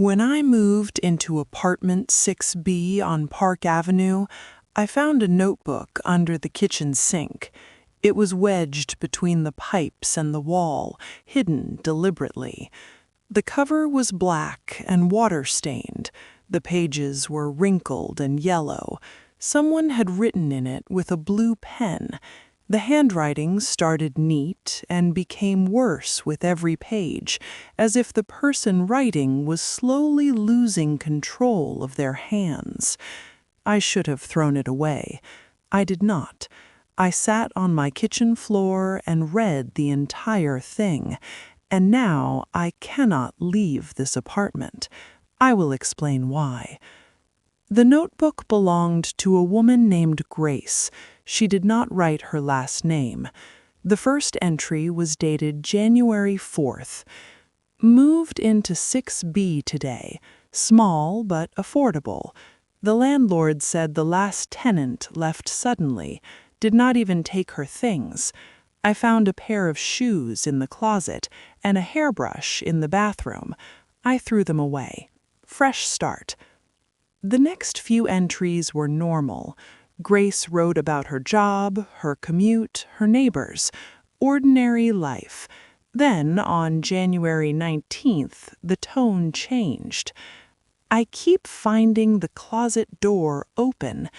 When I moved into apartment 6B on Park Avenue, I found a notebook under the kitchen sink. It was wedged between the pipes and the wall, hidden deliberately. The cover was black and water-stained. The pages were wrinkled and yellow. Someone had written in it with a blue pen. The handwriting started neat and became worse with every page, as if the person writing was slowly losing control of their hands. I should have thrown it away. I did not. I sat on my kitchen floor and read the entire thing, and now I cannot leave this apartment. I will explain why. The notebook belonged to a woman named Grace. She did not write her last name. The first entry was dated January 4th. Moved into 6B today. Small but affordable. The landlord said the last tenant left suddenly, did not even take her things. I found a pair of shoes in the closet and a hairbrush in the bathroom. I threw them away. Fresh start. The next few entries were normal. Grace wrote about her job, her commute, her neighbors. Ordinary life. Then, on January 19th, the tone changed. I keep finding the closet door open.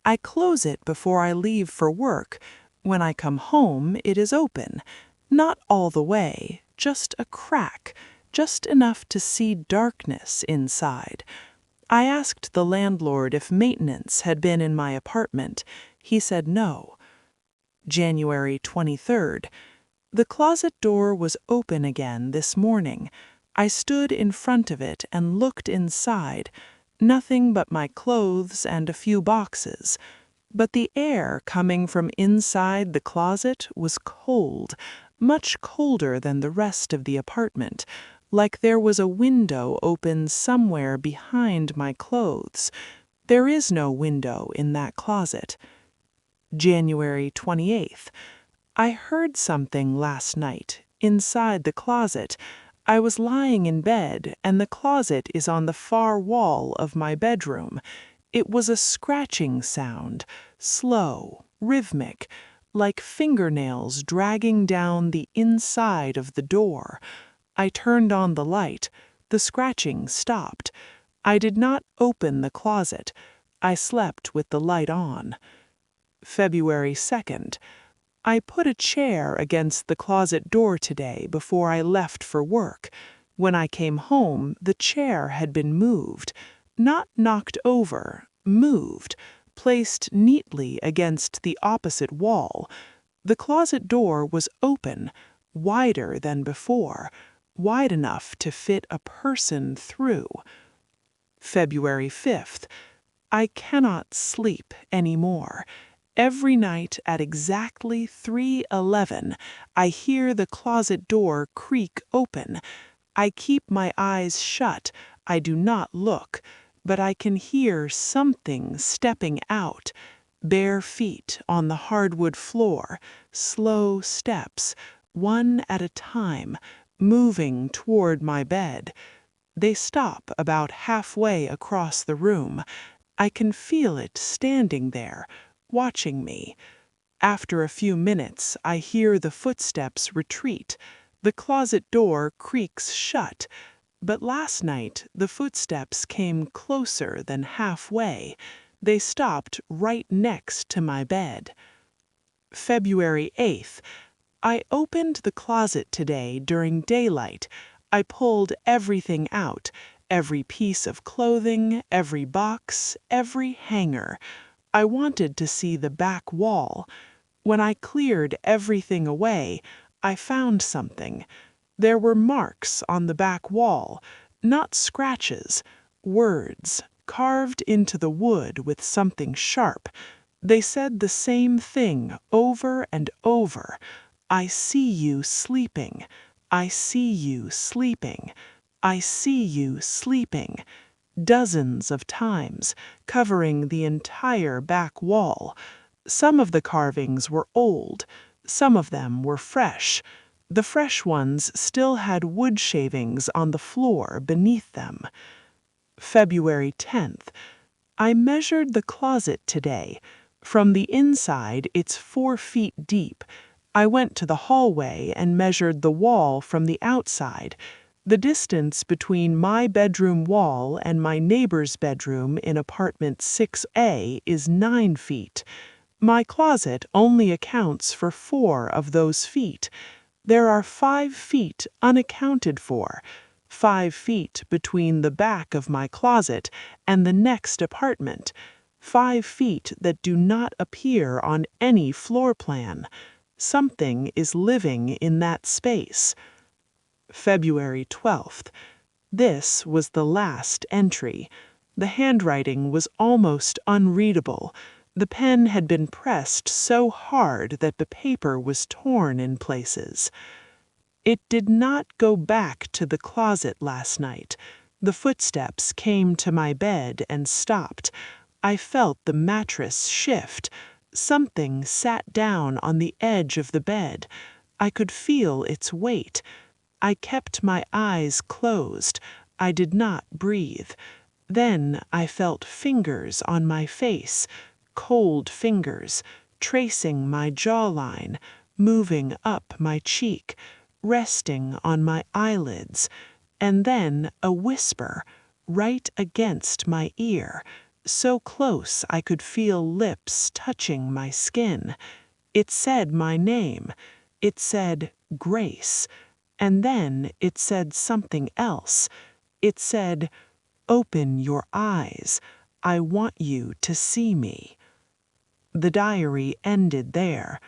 I close it before I leave for work. When I come home, it is open. Not all the way, just a crack, just enough to see darkness inside. I asked the landlord if maintenance had been in my apartment. He said no. January 23rd. The closet door was open again this morning. I stood in front of it and looked inside. Nothing but my clothes and a few boxes. But the air coming from inside the closet was cold, much colder than the rest of the apartment, like there was a window open somewhere behind my clothes. There is no window in that closet. January 28th. I heard something last night, inside the closet. I was lying in bed, and the closet is on the far wall of my bedroom. It was a scratching sound, slow, rhythmic, like fingernails dragging down the inside of the door. I turned on the light. The scratching stopped. I did not open the closet. I slept with the light on. February 2nd. I put a chair against the closet door today before I left for work. When I came home, the chair had been moved. Not knocked over, moved, placed neatly against the opposite wall. The closet door was open, wider than before, wide enough to fit a person through. February 5th. I cannot sleep anymore. Every night at exactly 3:11, I hear the closet door creak open. I keep my eyes shut. I do not look, but I can hear something stepping out. Bare feet on the hardwood floor, slow steps, one at a time, moving toward my bed. They stop about halfway across the room. I can feel it standing there, watching me. After a few minutes, I hear the footsteps retreat. The closet door creaks shut. But last night, the footsteps came closer than halfway. They stopped right next to my bed. February 8th. I opened the closet today during daylight. I pulled everything out, every piece of clothing, every box, every hanger. I wanted to see the back wall. When I cleared everything away, I found something. There were marks on the back wall, not scratches, words, carved into the wood with something sharp. They said the same thing over and over. I see you sleeping. I see you sleeping. I see you sleeping. Dozens of times, covering the entire back wall. Some of the carvings were old. Some of them were fresh. The fresh ones still had wood shavings on the floor beneath them. February 10th. I measured the closet today. From the inside, it's 4 feet deep. I went to the hallway and measured the wall from the outside. The distance between my bedroom wall and my neighbor's bedroom in apartment 6A is 9 feet. My closet only accounts for 4 of those feet. There are 5 feet unaccounted for, 5 feet between the back of my closet and the next apartment, 5 feet that do not appear on any floor plan. Something is living in that space. February 12th. This was the last entry. The handwriting was almost unreadable. The pen had been pressed so hard that the paper was torn in places. It did not go back to the closet last night. The footsteps came to my bed and stopped. I felt the mattress shift. Something sat down on the edge of the bed. I could feel its weight. I kept my eyes closed. I did not breathe. Then I felt fingers on my face, cold fingers, tracing my jawline, moving up my cheek, resting on my eyelids, and then a whisper right against my ear, so close I could feel lips touching my skin. It said my name. It said Grace. And then it said something else. It said, "Open your eyes. I want you to see me." The diary ended there.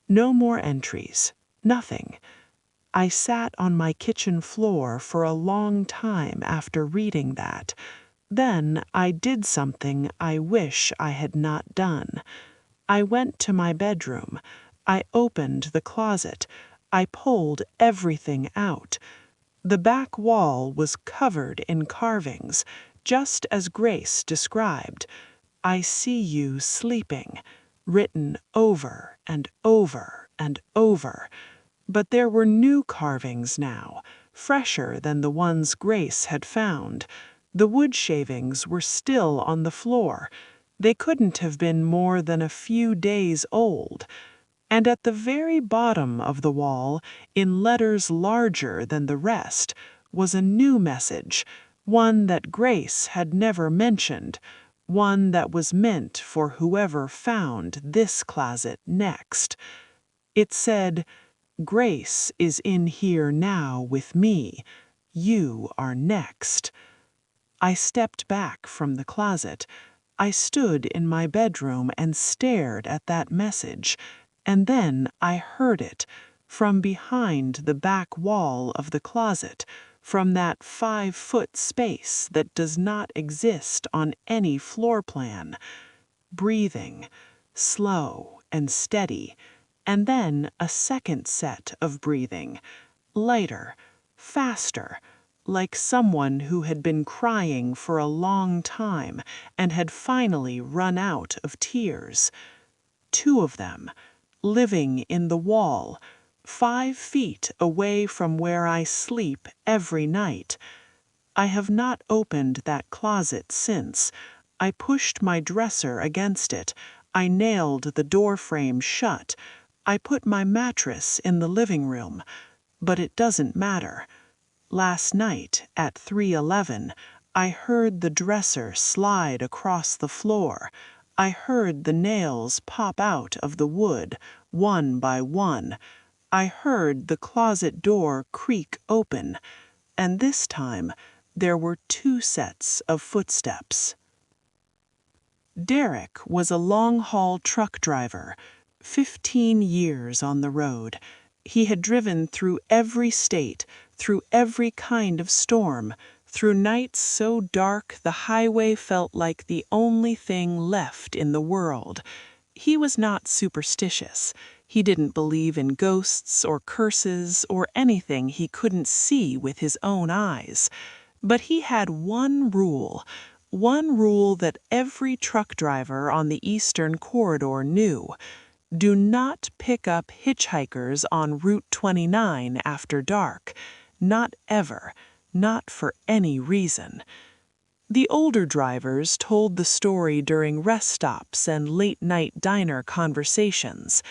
No more entries. Nothing. I sat on my kitchen floor for a long time after reading that. Then I did something I wish I had not done. I went to my bedroom. I opened the closet. I pulled everything out. The back wall was covered in carvings, just as Grace described. "I see you sleeping," written over and over and over. But there were new carvings now, fresher than the ones Grace had found. The wood shavings were still on the floor. They couldn't have been more than a few days old. And at the very bottom of the wall, in letters larger than the rest, was a new message, one that Grace had never mentioned, one that was meant for whoever found this closet next. It said, "Grace is in here now with me. You are next." I stepped back from the closet. I stood in my bedroom and stared at that message. And then I heard it, from behind the back wall of the closet, from that 5-foot space that does not exist on any floor plan. Breathing, slow and steady, and then a second set of breathing, lighter, faster, like someone who had been crying for a long time and had finally run out of tears. 2 of them, living in the wall, 5 feet away from where I sleep every night. I have not opened that closet since. I pushed my dresser against it. I nailed the door frame shut. I put my mattress in the living room. But it doesn't matter. Last night, at 3:11, I heard the dresser slide across the floor. I heard the nails pop out of the wood, one by one. I heard the closet door creak open. And this time, there were 2 sets of footsteps. Derek was a long-haul truck driver, 15 years on the road. He had driven through every state, through every kind of storm, through nights so dark the highway felt like the only thing left in the world. He was not superstitious. He didn't believe in ghosts or curses or anything he couldn't see with his own eyes. But he had one rule that every truck driver on the Eastern Corridor knew. Do not pick up hitchhikers on Route 29 after dark. Not ever. Not for any reason. The older drivers told the story during rest stops and late-night diner conversations.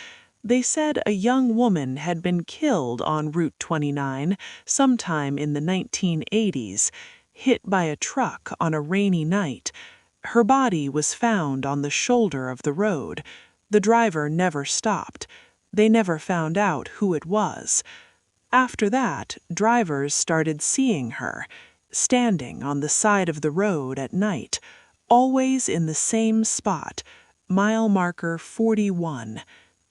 They said a young woman had been killed on Route 29 sometime in the 1980s, hit by a truck on a rainy night. Her body was found on the shoulder of the road. The driver never stopped. They never found out who it was. After that, drivers started seeing her, standing on the side of the road at night, always in the same spot, mile marker 41.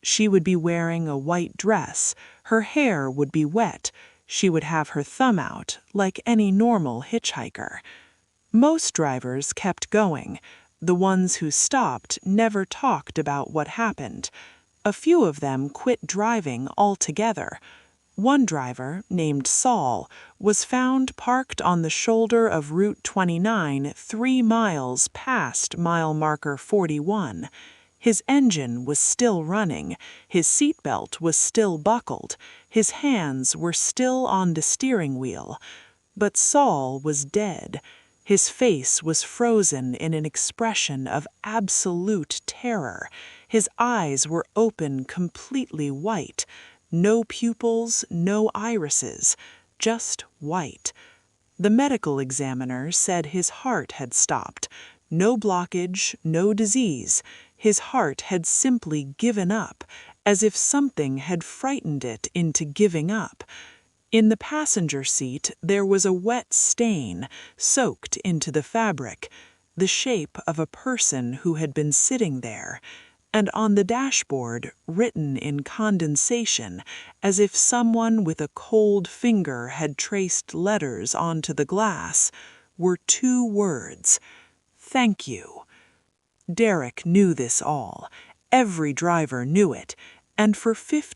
She would be wearing a white dress, her hair would be wet, she would have her thumb out, like any normal hitchhiker. Most drivers kept going. The ones who stopped never talked about what happened. A few of them quit driving altogether. One driver, named Saul, was found parked on the shoulder of Route 29 3 miles past mile marker 41. His engine was still running, his seatbelt was still buckled, his hands were still on the steering wheel. But Saul was dead. His face was frozen in an expression of absolute terror. His eyes were open completely white. No pupils, no irises, just white. The medical examiner said his heart had stopped. No blockage, no disease. His heart had simply given up, as if something had frightened it into giving up. In the passenger seat there was a wet stain soaked into the fabric, the shape of a person who had been sitting there, and on the dashboard, written in condensation, as if someone with a cold finger had traced letters onto the glass, were 2 words: "Thank you." Derek knew this all. Every driver knew it, and for 15